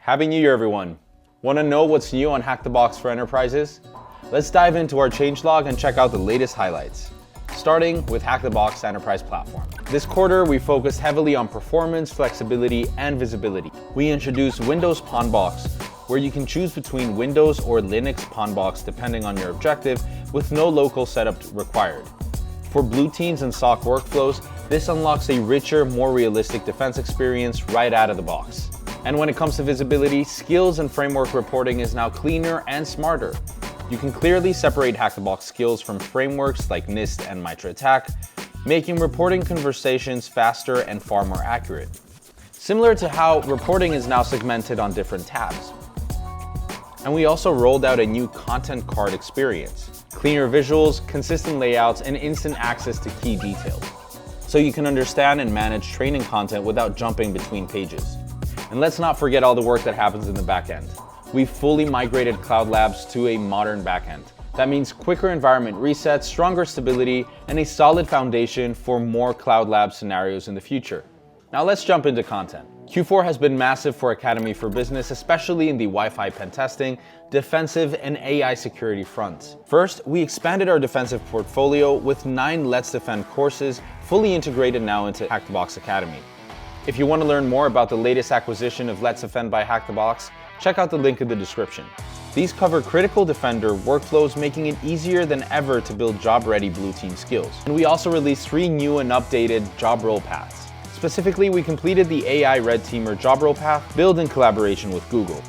Happy New Year, everyone. Want to know what's new on Hack the Box for enterprises? Let's dive into our changelog and check out the latest highlights. Starting with Hack the Box Enterprise Platform. This quarter, we focused heavily on performance, flexibility, and visibility. We introduced Windows Pwnbox, where you can choose between Windows or Linux Pwnbox depending on your objective, with no local setup required. For blue teams and SOC workflows, this unlocks a richer, more realistic defense experience right out of the box. And when it comes to visibility, skills and framework reporting is now cleaner and smarter. You can clearly separate Hack the Box skills from frameworks like NIST and MITRE ATT&CK, making reporting conversations faster and far more accurate. Similar to how reporting is now segmented on different tabs. And we also rolled out a new content card experience. Cleaner visuals, consistent layouts, and instant access to key details. So you can understand and manage training content without jumping between pages. And let's not forget all the work that happens in the back end. We've fully migrated Cloud Labs to a modern backend. That means quicker environment resets, stronger stability, and a solid foundation for more Cloud Lab scenarios in the future. Now let's jump into content. Q4 has been massive for Academy for Business, especially in the Wi-Fi pen testing, defensive, and AI security fronts. First, we expanded our defensive portfolio with 9 Let's Defend courses, fully integrated now into Hack the Box Academy. If you want to learn more about the latest acquisition of Let's Defend by Hack the Box, check out the link in the description. These cover critical defender workflows, making it easier than ever to build job-ready blue team skills. And we also released 3 new and updated job role paths. Specifically, we completed the AI Red Teamer job role path, built in collaboration with Google.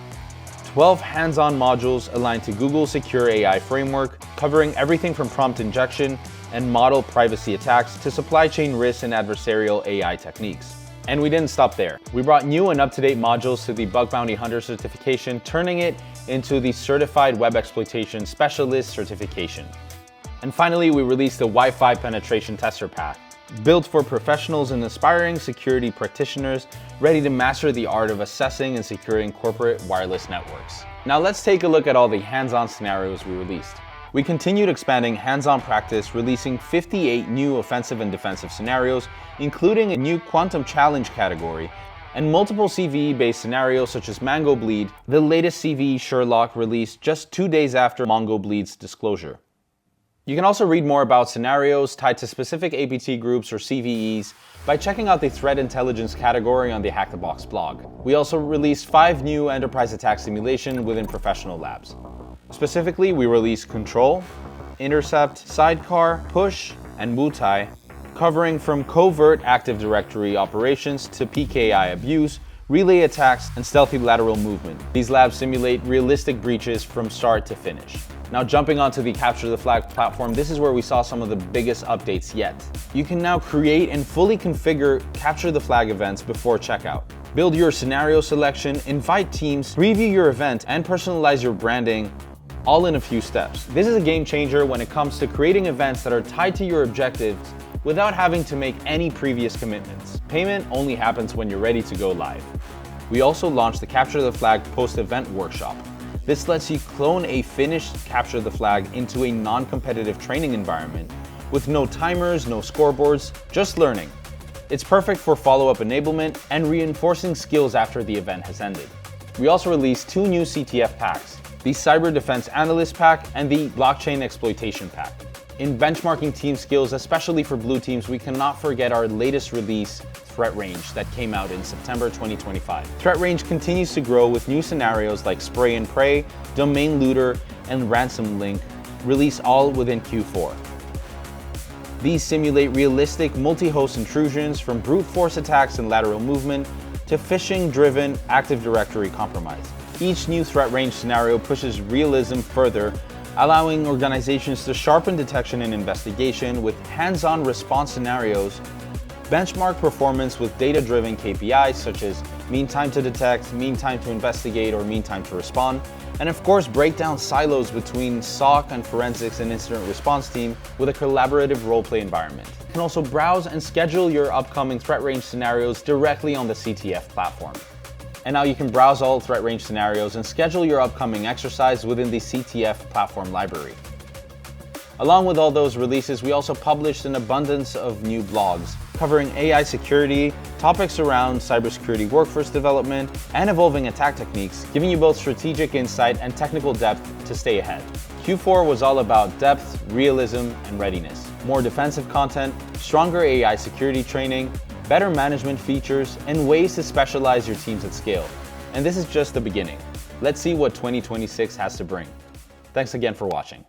12 hands-on modules aligned to Google's secure AI framework, covering everything from prompt injection and model privacy attacks to supply chain risks and adversarial AI techniques. And we didn't stop there. We brought new and up-to-date modules to the Bug Bounty Hunter certification, turning it into the Certified Web Exploitation Specialist certification. And finally, we released the Wi-Fi Penetration Tester path, built for professionals and aspiring security practitioners ready to master the art of assessing and securing corporate wireless networks. Now let's take a look at all the hands-on scenarios we released. We continued expanding hands-on practice, releasing 58 new offensive and defensive scenarios, including a new Quantum Challenge category, and multiple CVE-based scenarios such as Mango Bleed, the latest CVE Sherlock released just 2 days after Mongo Bleed's disclosure. You can also read more about scenarios tied to specific APT groups or CVEs by checking out the Threat Intelligence category on the Hack the Box blog. We also released 5 new enterprise attack simulation within professional labs. Specifically, we released Control, Intercept, Sidecar, Push, and Mutai, covering from covert Active Directory operations to PKI abuse, relay attacks, and stealthy lateral movement. These labs simulate realistic breaches from start to finish. Now jumping onto the Capture the Flag platform, this is where we saw some of the biggest updates yet. You can now create and fully configure Capture the Flag events before checkout. Build your scenario selection, invite teams, preview your event, and personalize your branding, all in a few steps. This is a game changer when it comes to creating events that are tied to your objectives without having to make any previous commitments. Payment only happens when you're ready to go live. We also launched the Capture the Flag post-event workshop. This lets you clone a finished Capture the Flag into a non-competitive training environment with no timers, no scoreboards, just learning. It's perfect for follow-up enablement and reinforcing skills after the event has ended. We also released 2 new CTF packs, the Cyber Defense Analyst Pack and the Blockchain Exploitation Pack. In benchmarking team skills, especially for blue teams, we cannot forget our latest release, Threat Range, that came out in September 2025. Threat Range continues to grow with new scenarios like Spray and Pray, Domain Looter, and Ransom Link, released all within Q4. These simulate realistic multi-host intrusions from brute force attacks and lateral movement to phishing-driven Active Directory compromise. Each new Threat Range scenario pushes realism further, allowing organizations to sharpen detection and investigation with hands-on response scenarios, benchmark performance with data-driven KPIs such as mean time to detect, mean time to investigate, or mean time to respond, and of course break down silos between SOC and forensics and incident response team with a collaborative roleplay environment. You can also browse and schedule your upcoming Threat Range scenarios directly on the CTF platform. And now you can browse all Threat Range scenarios and schedule your upcoming exercise within the CTF platform library. Along with all those releases, we also published an abundance of new blogs, covering AI security, topics around cybersecurity workforce development, and evolving attack techniques, giving you both strategic insight and technical depth to stay ahead. Q4 was all about depth, realism, and readiness. More defensive content, stronger AI security training, better management features, and ways to specialize your teams at scale. And this is just the beginning. Let's see what 2026 has to bring. Thanks again for watching.